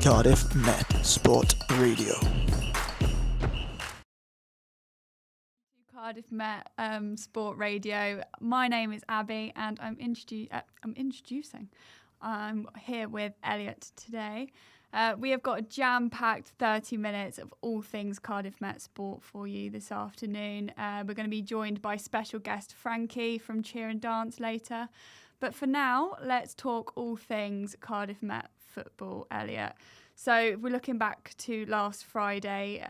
Cardiff Met Sport Radio. Cardiff Met Sport Radio. My name is Abby, and I'm introducing. I'm here with Elliot today. We have got a jam-packed 30 minutes of all things Cardiff Met Sport for you this afternoon. We're going to be joined by special guest Frankie from Cheer and Dance later. But for now, let's talk all things Cardiff Met football, Elliot. So if we're looking back to last Friday,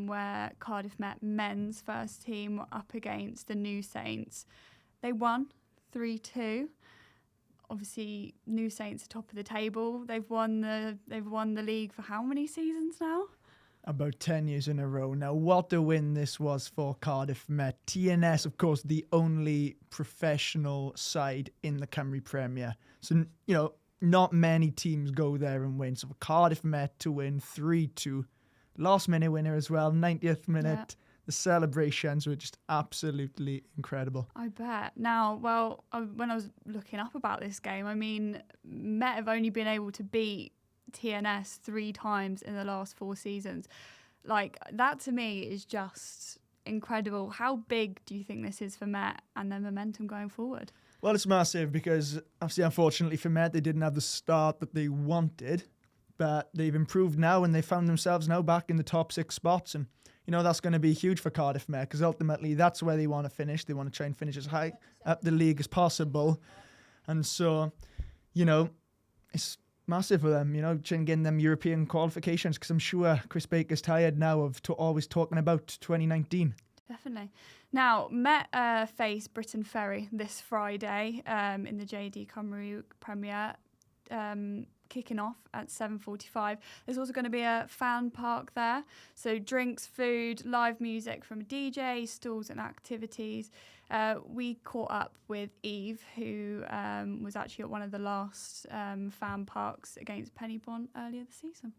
where Cardiff Met men's first team were up against the New Saints. They won 3-2. Obviously, New Saints are top of the table. They've won the league for how many seasons now? About 10 years in a row. Now, what a win this was for Cardiff Met. TNS, of course, the only professional side in the Cymru Premier. So, not many teams go there and win. So for Cardiff Met to win 3-2, last minute winner as well, 90th minute. Yeah. The celebrations were just absolutely incredible. I bet. Now, when I was looking up about this game, I mean, Met have only been able to beat TNS 3 times in the last 4 seasons. Like, that to me is just incredible. How big do you think this is for Met and their momentum going forward? Well, it's massive because, obviously, unfortunately for Met, they didn't have the start that they wanted, but they've improved now and they found themselves now back in the top 6 spots. And, that's going to be huge for Cardiff Met because ultimately that's where they want to finish. They want to try and finish as high up the league as possible. And so, it's massive for them, trying getting them European qualifications because I'm sure Chris Baker's tired now of always talking about 2019. Definitely. Now, Met face Britain Ferry this Friday in the JD Cymru Premier, kicking off at 7:45. There's also going to be a fan park there. So drinks, food, live music from a DJ, stalls and activities. We caught up with Eve, who was actually at one of the last fan parks against Pennybon earlier this season.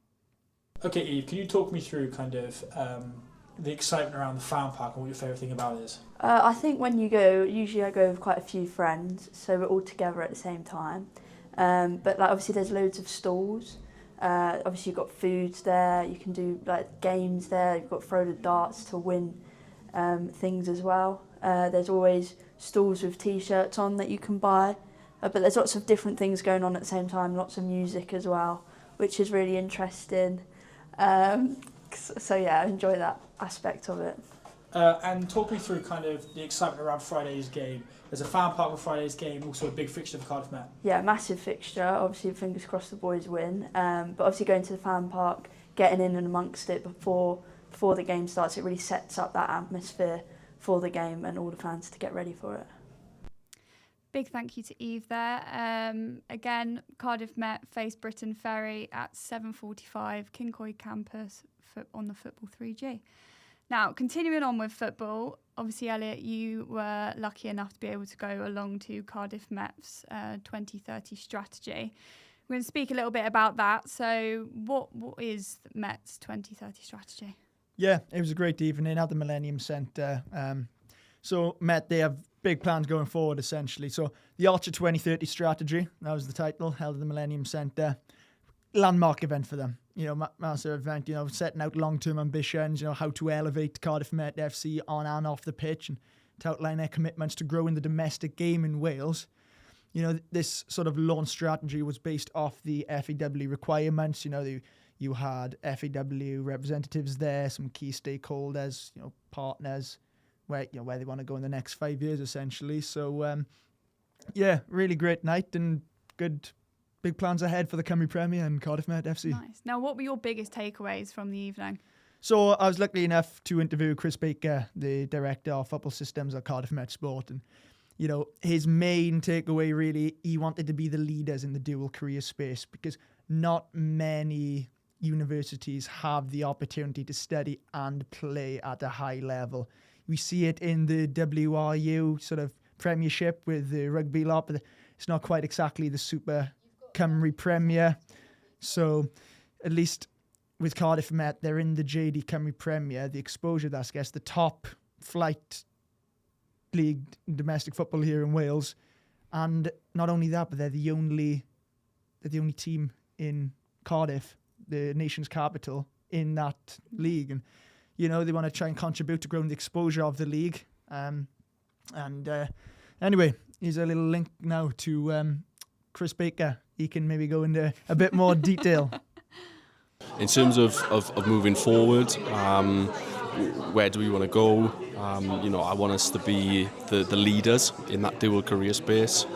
Okay, Eve, can you talk me through kind of the excitement around the fan park and what your favourite thing about it is? I think when you go, usually I go with quite a few friends, so we're all together at the same time. But obviously there's loads of stalls. Obviously you've got foods there, you can do games there, you've got throw the darts to win things as well. There's always stalls with t-shirts on that you can buy. But there's lots of different things going on at the same time, lots of music as well, which is really interesting. So yeah, I enjoy that aspect of it. And talk me through kind of the excitement around Friday's game. There's a fan park with Friday's game, also a big fixture for Cardiff Met. Yeah, massive fixture. Obviously, fingers crossed the boys win. But obviously going to the fan park, getting in and amongst it before the game starts, it really sets up that atmosphere for the game and all the fans to get ready for it. Big thank you to Eve there. Again, Cardiff Met face Britain Ferry at 7:45, Kincoy campus on the Football 3G. Now, continuing on with football, obviously, Elliot, you were lucky enough to be able to go along to Cardiff Met's 2030 strategy. We're going to speak a little bit about that. So what is Met's 2030 strategy? Yeah, it was a great evening at the Millennium Centre. So Met, they have big plans going forward, essentially. So the Archer 2030 strategy, that was the title, held at the Millennium Centre. Landmark event for them. Massive event, setting out long-term ambitions, how to elevate Cardiff Met FC on and off the pitch and to outline their commitments to growing the domestic game in Wales. This sort of launch strategy was based off the FAW requirements. You had FAW representatives there, some key stakeholders, partners, where they want to go in the next 5 years, essentially. So, really great night and good big plans ahead for the Cymru Premier and Cardiff Met FC. Nice. Now, what were your biggest takeaways from the evening? So I was lucky enough to interview Chris Baker, the director of football systems at Cardiff Met Sport. And, his main takeaway really, he wanted to be the leaders in the dual career space because not many universities have the opportunity to study and play at a high level. We see it in the WRU sort of premiership with the rugby lot, but it's not quite exactly the Super Cymru Premier. So at least with Cardiff Met, they're in the JD Cymru Premier. The exposure that's gets the top flight league in domestic football here in Wales. And not only that, but they're the only team in Cardiff the nation's capital in that league. And, you know, they want to try and contribute to growing the exposure of the league. Anyway, here's a little link now to Chris Baker. He can maybe go into a bit more detail. In terms of moving forward, where do we want to go? You know, I want us to be the leaders in that dual career space.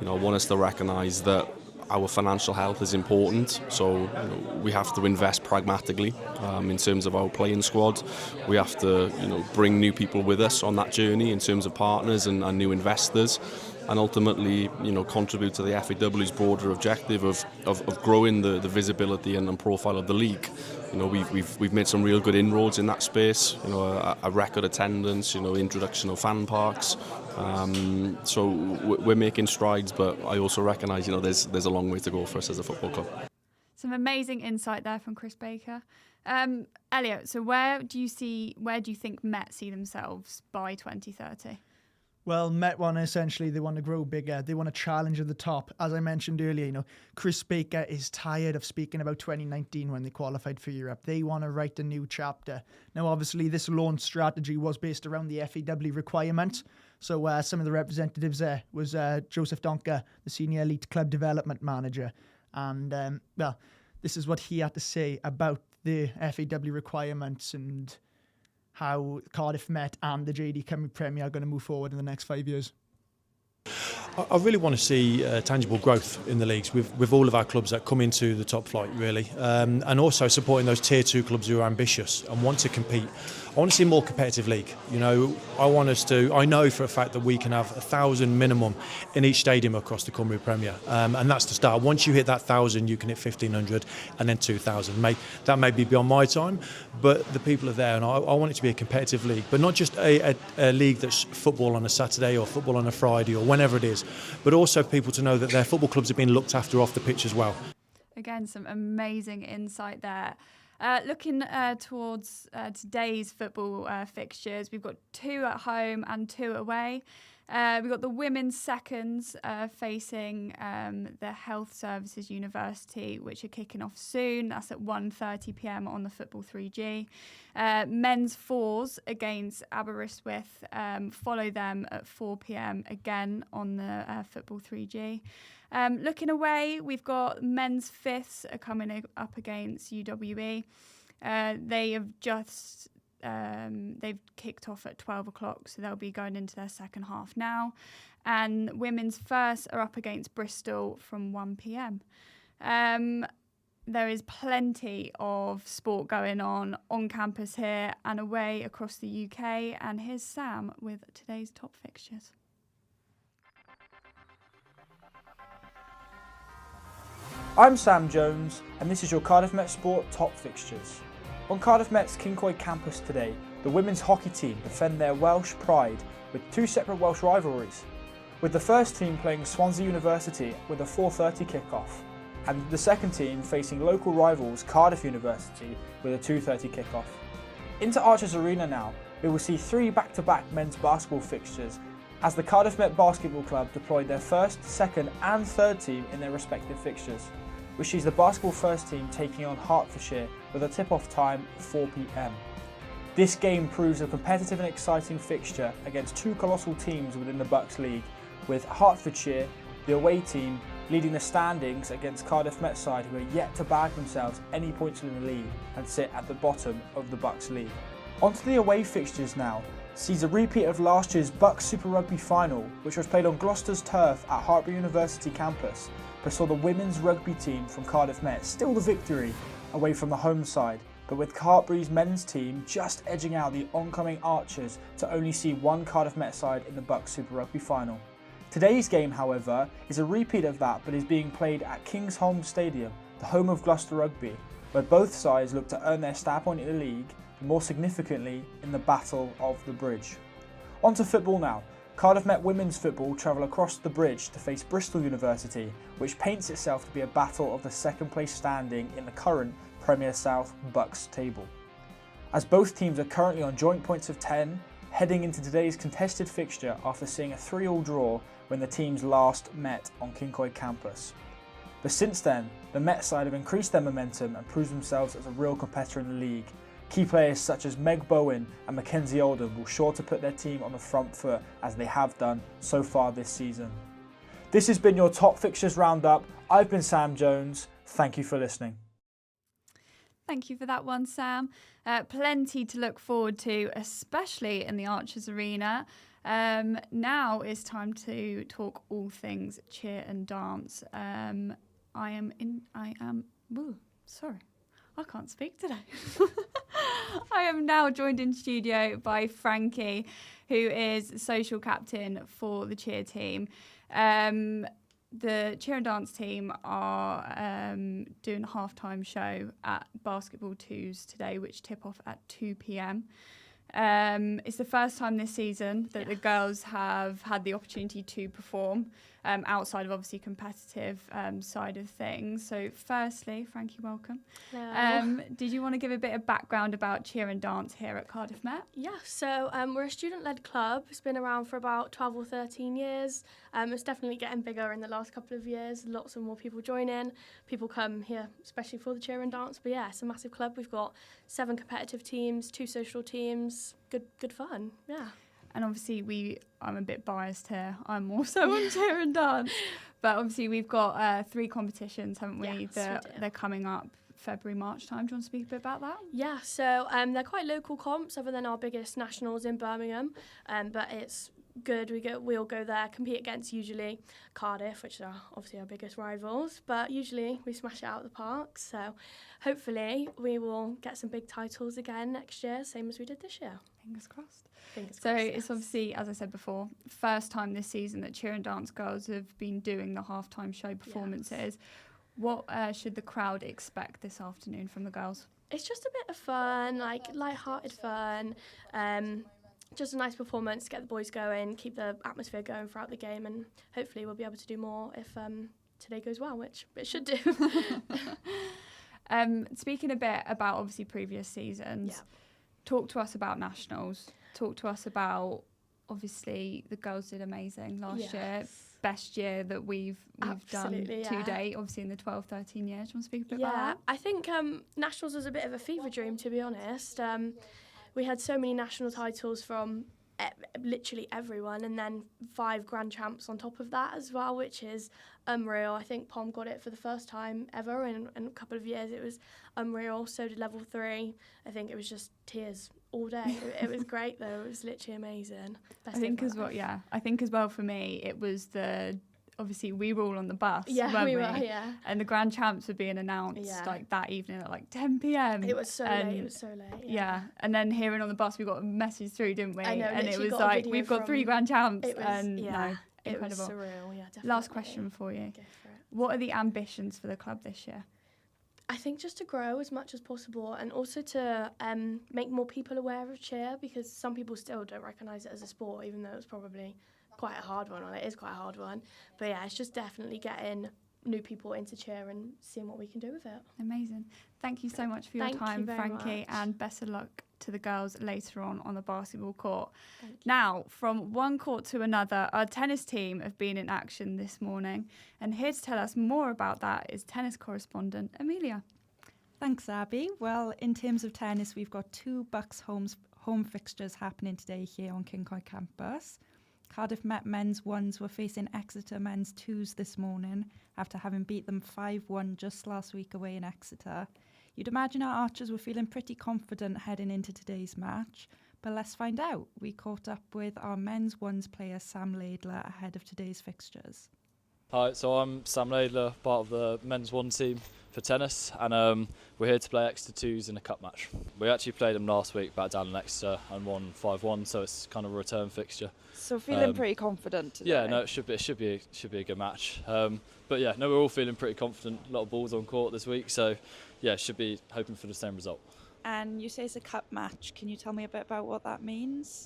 You know, I want us to recognise that our financial health is important, so you know, we have to invest pragmatically in terms of our playing squad. We have to, you know, bring new people with us on that journey in terms of partners and new investors, and ultimately, you know, contribute to the FAW's broader objective of growing the visibility and profile of the league. You know, we've made some real good inroads in that space. You know, a record attendance. You know, introduction of fan parks. So we're making strides, but I also recognise, you know, there's a long way to go for us as a football club. Some amazing insight there from Chris Baker. Elliot, so where do you think Met see themselves by 2030? Well, Met want they want to grow bigger. They want to challenge at the top. As I mentioned earlier, you know, Chris Baker is tired of speaking about 2019 when they qualified for Europe. They want to write a new chapter. Now, obviously, this launch strategy was based around the FAW requirements. So some of the representatives there was Joseph Donker, the Senior Elite Club Development Manager. And, well, this is what he had to say about the FAW requirements and how Cardiff Met and the JD Cymru Premier are going to move forward in the next 5 years. I really want to see tangible growth in the leagues with all of our clubs that come into the top flight, really, and also supporting those tier 2 clubs who are ambitious and want to compete. I want to see a more competitive league. You know, I know for a fact that we can have 1,000 minimum in each stadium across the Cymru Premier, and that's the start. Once you hit that 1,000, you can hit 1,500 and then 2,000. That may be beyond my time, but the people are there, and I want it to be a competitive league, but not just a league that's football on a Saturday or football on a Friday or whenever it is, but also people to know that their football clubs are being looked after off the pitch as well. Again, some amazing insight there. Looking towards today's football fixtures, we've got 2 at home and 2 away. We've got the women's seconds facing the Health Services University, which are kicking off soon. That's at 1:30 p.m. on the Football 3G. Men's fours against Aberystwyth follow them at 4 p.m. again on the Football 3G. Looking away, we've got men's fifths are coming up against UWE. They have just they've kicked off at 12 o'clock, so they'll be going into their second half now. And women's first are up against Bristol from 1 p.m. There is plenty of sport going on campus here and away across the UK. And here's Sam with today's top fixtures. I'm Sam Jones, and this is your Cardiff Met Sport top fixtures. On Cardiff Met's Kincoid campus today, the women's hockey team defend their Welsh pride with 2 separate Welsh rivalries, with the first team playing Swansea University with a 4:30 kickoff, and the second team facing local rivals Cardiff University with a 2:30 kickoff. Into Archers Arena now, we will see 3 back-to-back men's basketball fixtures as the Cardiff Met Basketball Club deployed their first, second and third team in their respective fixtures, which sees the basketball first team taking on Hertfordshire with a tip-off time of 4 p.m. This game proves a competitive and exciting fixture against 2 colossal teams within the Bucks League, with Hertfordshire, the away team, leading the standings against Cardiff Met side who are yet to bag themselves any points in the league and sit at the bottom of the Bucks League. Onto the away fixtures now, sees a repeat of last year's Bucks Super Rugby final, which was played on Gloucester's turf at Hartpury University campus, but saw the women's rugby team from Cardiff Met still the victory away from the home side, but with Hartpury's men's team just edging out the oncoming Archers to only see 1 Cardiff Met side in the Bucks Super Rugby final. Today's game, however, is a repeat of that, but is being played at Kingsholm Stadium, the home of Gloucester Rugby, where both sides look to earn their star point in the league, and more significantly in the Battle of the Bridge. On to football now. Cardiff Met women's football travel across the bridge to face Bristol University, which paints itself to be a battle of the second place standing in the current Premier South Bucks table. As both teams are currently on joint points of 10, heading into today's contested fixture after seeing a 3-3 draw when the teams last met on Kincoid campus. But since then, the Met side have increased their momentum and proved themselves as a real competitor in the league. Key players such as Meg Bowen and Mackenzie Oldham will sure to put their team on the front foot as they have done so far this season. This has been your Top Fixtures Roundup. I've been Sam Jones. Thank you for listening. Thank you for that one, Sam. Plenty to look forward to, especially in the Archers Arena. Now it's time to talk all things cheer and dance. I can't speak today. I am now joined in studio by Frankie, who is social captain for the cheer team. The cheer and dance team are doing a halftime show at Basketball 2s today, which tip off at 2 p.m. It's the first time this season that the girls have had the opportunity to perform outside of obviously competitive side of things. So firstly, Frankie, welcome. Hello. Did you want to give a bit of background about cheer and dance here at Cardiff Met? Yeah, so we're a student-led club. It's been around for about 12 or 13 years. It's definitely getting bigger in the last couple of years. Lots of more people join in. People come here, especially for the cheer and dance. But yeah, it's a massive club. We've got 7 competitive teams, 2 social teams. Good fun, yeah. And obviously I'm a bit biased here. I'm also on cheer and dance. But obviously we've got 3 competitions, haven't we? Yes, They're coming up February, March time. Do you want to speak a bit about that? Yeah, so they're quite local comps other than our biggest nationals in Birmingham. But it's good. We all go there, compete against usually Cardiff, which are obviously our biggest rivals. But usually we smash it out of the park. So hopefully we will get some big titles again next year, same as we did this year. Fingers crossed. So It's obviously, as I said before, first time this season that cheer and dance girls have been doing the halftime show performances. Yes. What should the crowd expect this afternoon from the girls? It's just a bit of fun, like light-hearted fun. Just a nice performance, get the boys going, keep the atmosphere going throughout the game, and hopefully we'll be able to do more if today goes well, which it should do. Speaking a bit about obviously previous seasons, talk to us about nationals. Talk to us about, obviously, the girls did amazing last year. Best year that we've done to date, obviously in the 12-13 years. Do you want to speak a bit about that? I think nationals was a bit of a fever dream, to be honest. We had so many national titles from literally everyone, and then 5 grand champs on top of that as well, which is unreal. I think Pom got it for the first time ever in a couple of years. It was unreal. So did level 3. I think it was just tears all day. It was great though. It was literally amazing. I think as well for me, it was obviously we were all on the bus, weren't we? Yeah. And the grand champs were being announced like that evening at like 10 p.m. It was so late. Yeah. And then hearing on the bus, we got a message through, didn't we? I know, and it was like, we've got 3 grand champs. It was, incredible. It was surreal, yeah, definitely. Last question for you. Go for it. What are the ambitions for the club this year? I think just to grow as much as possible, and also to make more people aware of cheer, because some people still don't recognise it as a sport, even though it's probably quite a hard one, or it is quite a hard one. But yeah, it's just definitely getting new people into cheer and seeing what we can do with it. Amazing. Thank you so much for your time, Frankie, and best of luck to the girls later on the basketball court. Now, from one court to another, our tennis team have been in action this morning, and here to tell us more about that is tennis correspondent Amelia. Thanks, Abby. Well, in terms of tennis, we've got 2 Bucks home fixtures happening today here on Kincoy campus. Cardiff Met men's 1s were facing Exeter men's 2s this morning after having beat them 5-1 just last week away in Exeter. You'd imagine our Archers were feeling pretty confident heading into today's match, but let's find out. We caught up with our men's 1s player Sam Laidler ahead of today's fixtures. Hi, so I'm Sam Laidler, part of the men's 1 team for tennis, and we're here to play Exeter 2s in a cup match. We actually played them last week back down in Exeter and won 5-1, so it's kind of a return fixture. So feeling pretty confident today? Yeah, no, it should be a good match. But yeah, no, we're all feeling pretty confident. A lot of balls on court this week, so yeah, should be hoping for the same result. And you say it's a cup match. Can you tell me a bit about what that means?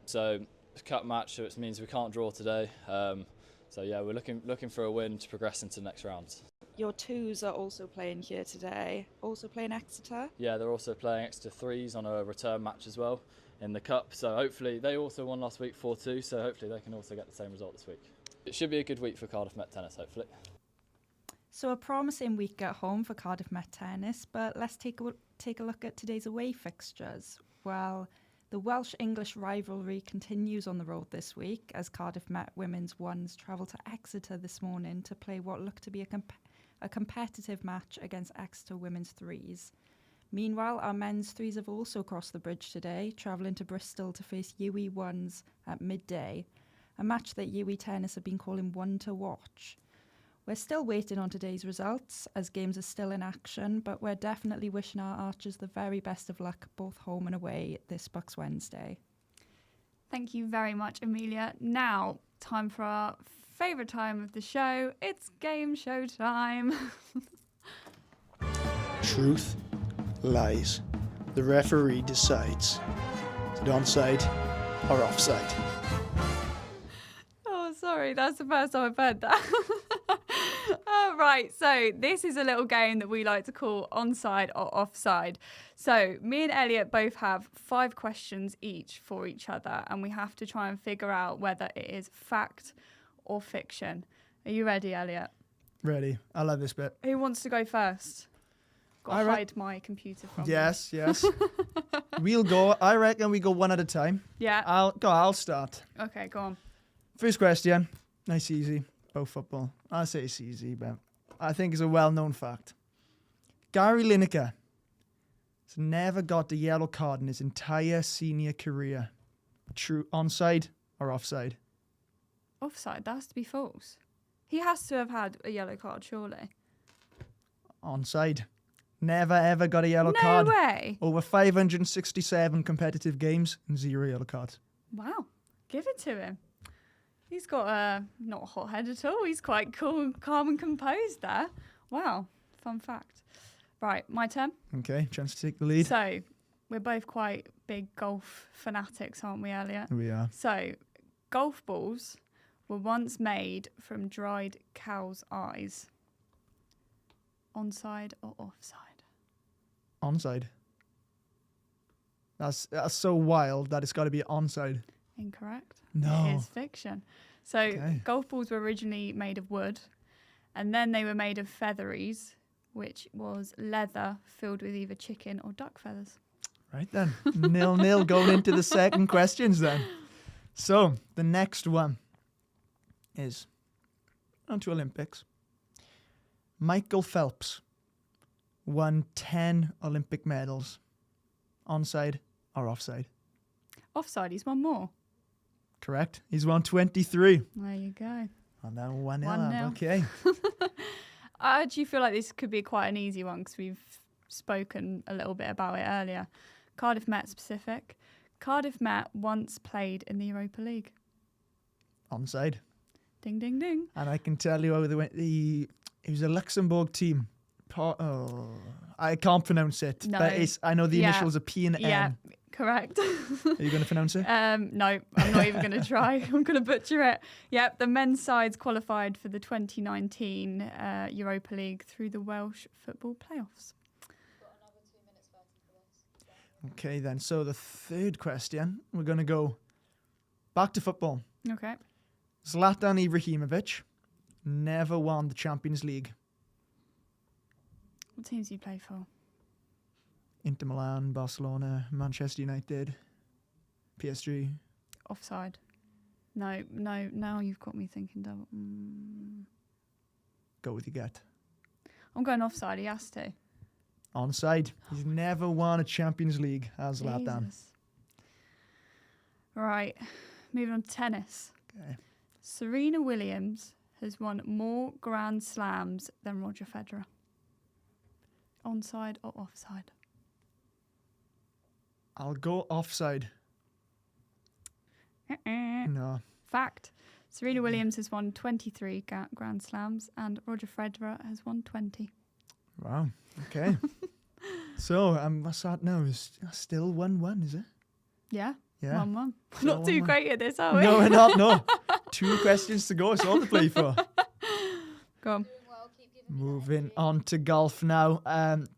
So it's a cup match, so it means we can't draw today. So yeah, we're looking for a win to progress into the next round. Your 2s are also playing here today, also playing Exeter? Yeah, they're also playing Exeter 3s on a return match as well in the cup. So hopefully, they also won last week 4-2, so hopefully they can also get the same result this week. It should be a good week for Cardiff Met tennis, hopefully. So a promising week at home for Cardiff Met Tennis, but let's take a look at today's away fixtures. Well, the Welsh-English rivalry continues on the road this week as Cardiff Met women's ones travel to Exeter this morning to play what looked to be a competitive match against Exeter women's threes. Meanwhile, our men's threes have also crossed the bridge today, travelling to Bristol to face UWE ones at midday, a match that UWE Tennis have been calling one to watch. We're still waiting on today's results as games are still in action, but we're definitely wishing our Archers the very best of luck both home and away this Bucks Wednesday. Thank you very much, Amelia. Now, time for our favourite time of the show. It's game show time. Truth, lies. The referee decides. Is it onside or offside? Oh, sorry, that's the first time I've heard that. Right, so this is a little game that we like to call onside or offside. So me and Elliot both have 5 questions each for each other, and we have to try and figure out whether it is fact or fiction. Are you ready, Elliot? Ready. I love this bit. Who wants to go first? Got to hide my computer from me. Yes. We'll go. I reckon we go one at a time. Yeah. I'll start. Okay, go on. First question. Nice, easy. Both football. I say it's easy, but I think it's a well-known fact. Gary Lineker has never got a yellow card in his entire senior career. True, onside or offside? Offside, that has to be false. He has to have had a yellow card, surely. Onside. Never ever got a yellow card. No way. Over 567 competitive games and 0 yellow cards. Wow. Give it to him. He's got not a hot head at all. He's quite cool, calm and composed there. Wow. Fun fact. Right, my turn. Okay, chance to take the lead. So, we're both quite big golf fanatics, aren't we, Elliot? We are. So, golf balls were once made from dried cow's eyes. Onside or offside? Onside. That's so wild that it's got to be onside. Incorrect. No. It is fiction. So golf balls were originally made of wood, and then they were made of featheries, which was leather filled with either chicken or duck feathers. Right then. 0-0 going into the second questions then. So the next one is on to Olympics. Michael Phelps won 10 Olympic medals. Onside or offside? Offside, he's won more. Correct. He's won 23. There you go. And then 1-0. 1-0. Okay. I actually feel like this could be quite an easy one because we've spoken a little bit about it earlier. Cardiff Met specific. Cardiff Met once played in the Europa League. Onside. Ding, ding, ding. And I can tell you how they went. It was a Luxembourg team. I can't pronounce it. No. But I know the initials are P and Yeah, N. correct. Are you going to pronounce it? No, I'm not even going to try. I'm going to butcher it. Yep, the men's sides qualified for the 2019 Europa League through the Welsh football playoffs. Okay, then. So the third question, we're going to go back to football. Okay. Zlatan Ibrahimovic never won the Champions League. What teams do you play for? Inter Milan, Barcelona, Manchester United, PSG. Offside. No, now you've got me thinking double. Go with your gut. I'm going offside, he has to. Onside. He's never won a Champions League, has Zlatan. Jesus. Right, moving on to tennis. Okay. Serena Williams has won more Grand Slams than Roger Federer. Onside or offside? I'll go offside. No. Fact. Serena Williams has won 23 Grand Slams and Roger Federer has won 20. Wow. Okay. So, what's that now? It's still 1-1, is it? Yeah. Yeah. 1-1. Still Not too 1-1. great at this, are we? No, we're not. No. 2 questions to go. It's all to play for. Go on. Moving on to golf now.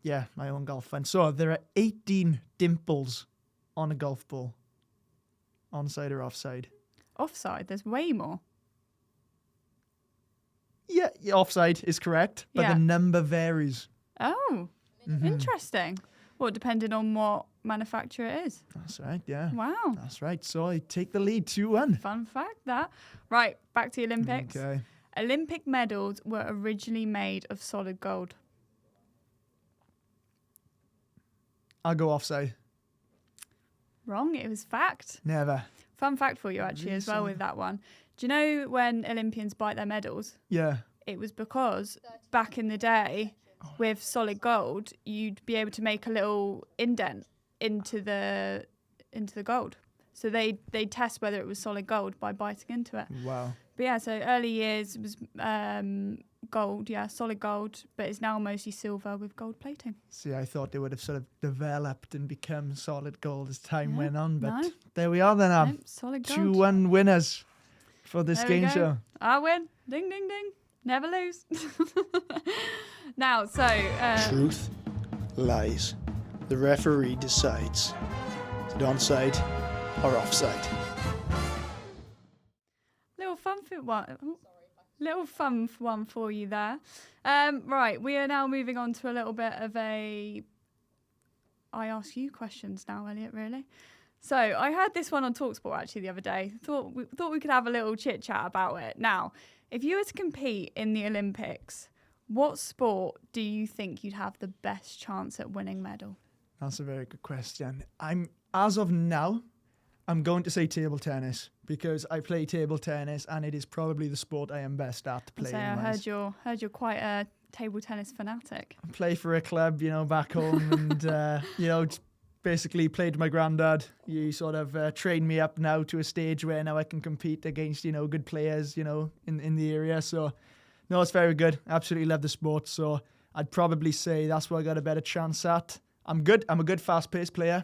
Yeah, my own golf fan. So there are 18 dimples on a golf ball. Onside or offside? Offside. There's way more. Yeah, offside is correct, but Yeah. the number varies. Oh, interesting. Well, depending on what manufacturer it is. That's right, yeah. Wow. That's right. So I take the lead 2-1. Fun fact that. Right, back to the Olympics. Okay. Olympic medals were originally made of solid gold. I'll go offside. Wrong, it was fact. Never. Fun fact for you, actually, as well, with that one. Do you know when Olympians bite their medals? Yeah. It was because back in the day, with solid gold, you'd be able to make a little indent into the gold. So they test whether it was solid gold by biting into it. Wow. But yeah, so early years it was gold, yeah, solid gold, but it's now mostly silver with gold plating. See, I thought they would have sort of developed and become solid gold as time went on, but no. there we are then. Nope, solid gold. 2-1 winners for this There we game go. show. I win. Ding, ding, ding. Never lose. Now, so... Truth, lies. The referee decides. Is it onside or offside? Little fun one for you there. Right, we are now moving on to a little bit of a I ask you questions now, Elliot, really. So I heard this one on TalkSport actually the other day. Thought we could have a little chit chat about it. Now, if you were to compete in the Olympics, what sport do you think you'd have the best chance at winning medal? That's a very good question. As of now, I'm going to say table tennis because I play table tennis and it is probably the sport I am best at playing. I heard you're quite a table tennis fanatic. I play for a club, back home and, just basically played with my granddad. He sort of trained me up now to a stage where now I can compete against, good players, in the area. So, no, it's very good. Absolutely love the sport. So I'd probably say that's what I got a better chance at. I'm good. I'm a good fast-paced player.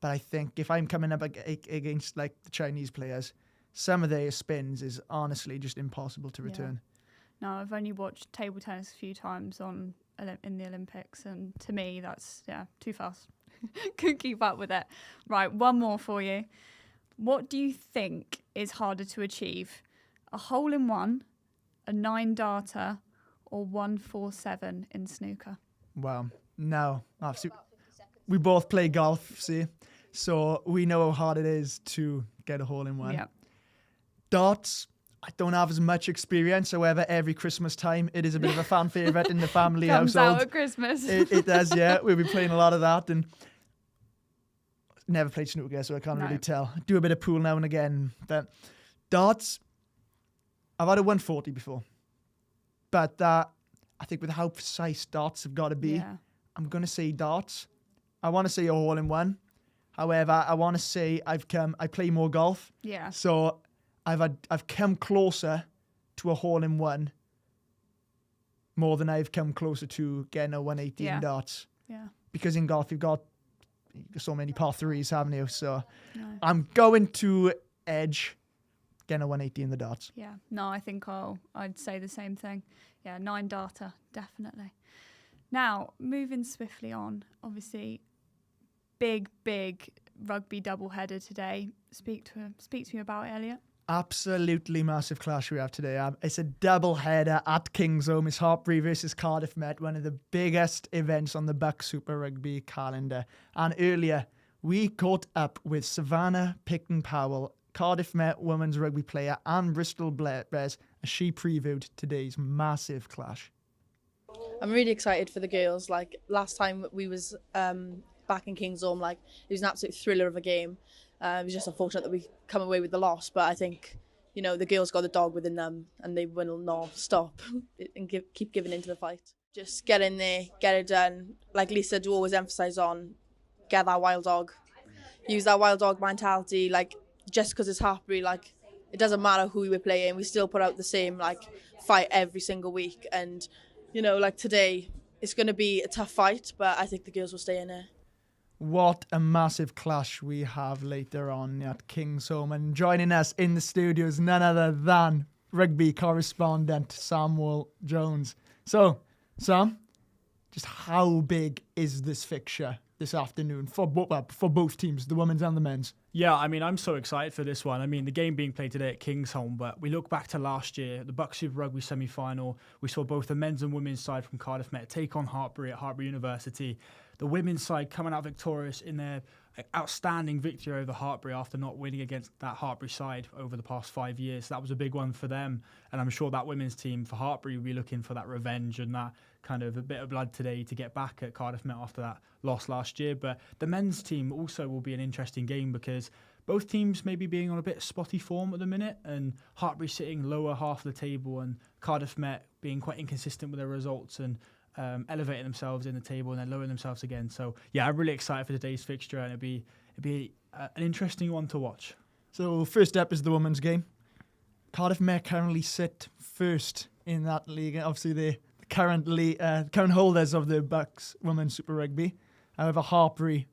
But I think if I'm coming up against like the Chinese players, some of their spins is honestly just impossible to return. No, I've only watched table tennis a few times in the Olympics, and to me that's too fast. Couldn't keep up with it. Right, one more for you. What do you think is harder to achieve? A hole-in-one, a 9-darter, or 147 in snooker? Wow. No, absolutely. We both play golf, see? So we know how hard it is to get a hole-in-one. Yeah. Darts, I don't have as much experience. However, every Christmas time, it is a bit of a fan favourite in the family Comes household. out at Christmas. It does, yeah. We'll be playing a lot of that. And never played snooker, so I can't really tell. Do a bit of pool now and again. But darts, I've had a 140 before. But I think with how precise darts have got to be, I'm going to say darts. I want to say a hole-in-one. However, I want to say I play more golf. Yeah. So I've come closer to a hole-in-one more than I've come closer to getting a 180 in darts. Yeah. Because in golf, you've got so many par threes, haven't you? So I'm going to edge getting a 180 in the darts. Yeah. No, I think I'd say the same thing. Yeah, 9-darter, definitely. Now, moving swiftly on, obviously, big rugby doubleheader today. Speak to me about it, Elliot. Absolutely massive clash we have today. It's a double header at Kingsholm. It's Hartbury versus Cardiff Met, one of the biggest events on the Buck Super Rugby calendar. And earlier, we caught up with Savannah Picton-Powell, Cardiff Met women's rugby player, and Bristol Bears as she previewed today's massive clash. I'm really excited for the girls. Like last time we was back in Kingsholm, like it was an absolute thriller of a game. It was just unfortunate that we come away with the loss, but I think the girls got the dog within them and they will not stop and keep giving into the fight. Just get in there, get it done. Like Lisa do always emphasise on, get that wild dog, use that wild dog mentality. Like just because it's Hartbury, like it doesn't matter who we're playing, we still put out the same fight every single week. And like today, it's going to be a tough fight, but I think the girls will stay in there. What a massive clash we have later on at Kingsholm. And joining us in the studio is none other than rugby correspondent Samuel Jones. So, Sam, just how big is this fixture this afternoon for both teams, the women's and the men's. Yeah, I mean, I'm so excited for this one. I mean, the game being played today at Kingsholm, but we look back to last year, the Bucks Super Rugby semi-final. We saw both the men's and women's side from Cardiff Met take on Hartpury at Hartpury University. The women's side coming out victorious in their outstanding victory over Hartpury after not winning against that Hartpury side over the past 5 years. That was a big one for them, and I'm sure that women's team for Hartpury will be looking for that revenge and that kind of a bit of blood today to get back at Cardiff Met after that loss last year. But the men's team also will be an interesting game because both teams may be being on a bit spotty form at the minute, and Hartpury sitting lower half of the table and Cardiff Met being quite inconsistent with their results and elevating themselves in the table and then lowering themselves again. So yeah, I'm really excited for today's fixture, and it'd be an interesting one to watch. So first up is the women's game. Cardiff Met currently sit first in that league. Obviously, they're current holders of the Bucks Women's Super Rugby. However, Hartpury,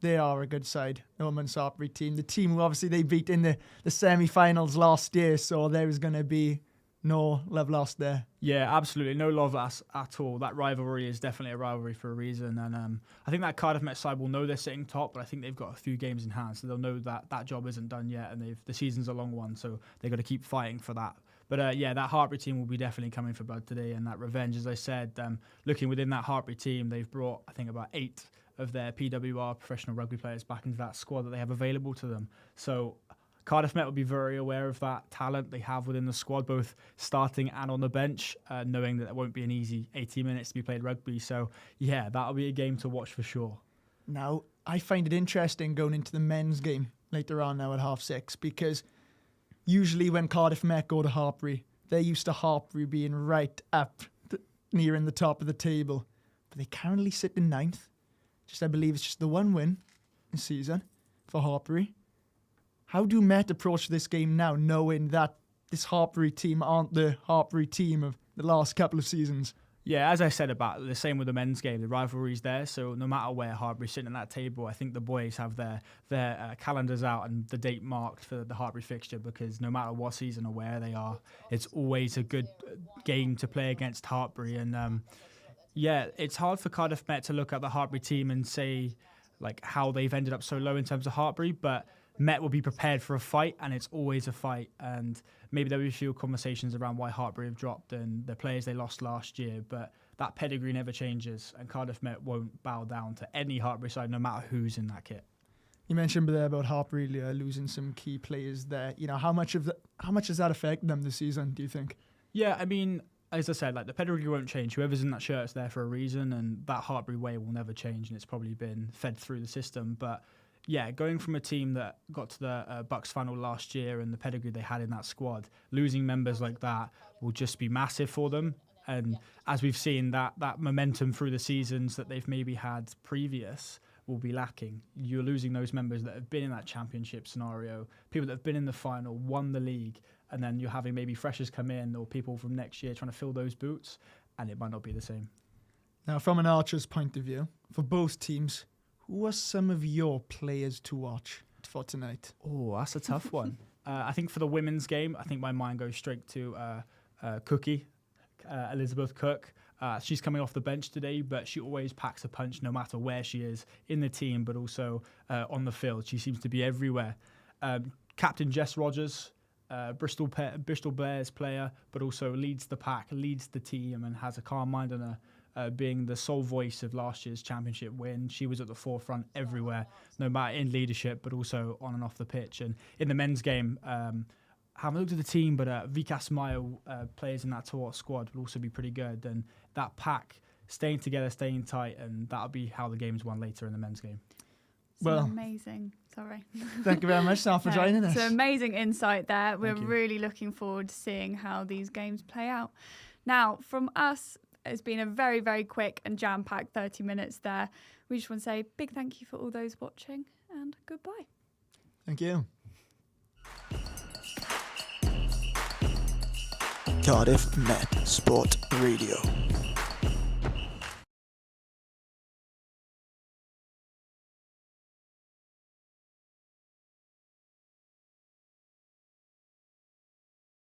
they are a good side, the women's Hartpury team. The team who obviously they beat in the semi-finals last year, so there is going to be no love lost there. Yeah, absolutely. No love lost at all. That rivalry is definitely a rivalry for a reason. And I think that Cardiff Met side will know they're sitting top, but I think they've got a few games in hand, so they'll know that job isn't done yet, and the season's a long one, so they've got to keep fighting for that. But yeah, that Hartpury team will be definitely coming for blood today, and that revenge, as I said, looking within that Hartpury team, they've brought, I think, about 8 of their PWR professional rugby players back into that squad that they have available to them. So Cardiff Met will be very aware of that talent they have within the squad, both starting and on the bench, knowing that it won't be an easy 80 minutes to be played rugby. So yeah, that'll be a game to watch for sure. Now, I find it interesting going into the men's game later on now at 6:30, because usually when Cardiff Met go to Hartpury, they're used to Hartpury being right up near in the top of the table. But they currently sit in 9th. I believe it's just the one win this season for Hartpury. How do Met approach this game now, knowing that this Hartpury team aren't the Hartpury team of the last couple of seasons? Yeah, as I said about the same with the men's game, the rivalry's there. So no matter where Hartpury's sitting at that table, I think the boys have their calendars out and the date marked for the Hartpury fixture, because no matter what season or where they are, it's always a good game to play against Hartpury. And yeah, it's hard for Cardiff Met to look at the Hartpury team and say like how they've ended up so low in terms of Hartpury, but Met will be prepared for a fight, and it's always a fight. And maybe there'll be a few conversations around why Hartpury have dropped and the players they lost last year, but that pedigree never changes, and Cardiff Met won't bow down to any Hartpury side, no matter who's in that kit. You mentioned there about Hartpury losing some key players there. You know, how much does that affect them this season, do you think? Yeah, I mean, as I said, like the pedigree won't change. Whoever's in that shirt is there for a reason, and that Hartpury way will never change, and it's probably been fed through the system. But yeah, going from a team that got to the Bucks final last year and the pedigree they had in that squad, losing members like that will just be massive for them. And as we've seen, that momentum through the seasons that they've maybe had previous will be lacking. You're losing those members that have been in that championship scenario, people that have been in the final, won the league, and then you're having maybe freshers come in or people from next year trying to fill those boots, and it might not be the same. Now, from an Archer's point of view, for both teams, who are some of your players to watch for tonight? Oh, that's a tough one. I think for the women's game, I think my mind goes straight to Cookie, Elizabeth Cook. She's coming off the bench today, but she always packs a punch no matter where she is in the team, but also on the field. She seems to be everywhere. Captain Jess Rogers, Bristol Bears player, but also leads the pack, leads the team, and has a calm mind on her. Being the sole voice of last year's championship win. She was at the forefront everywhere, no matter in leadership, but also on and off the pitch. And in the men's game, haven't looked at the team, but Vikas Maya players in that tour squad will also be pretty good. And that pack staying together, staying tight, and that'll be how the game's won later in the men's game. Well, amazing. Sorry. Thank you very much, Sam, for joining us. It's an amazing insight there. We're really looking forward to seeing how these games play out. Now, from us, it's been a very, very quick and jam-packed 30 minutes there. We just want to say big thank you for all those watching, and goodbye. Thank you. Cardiff Met Sport Radio.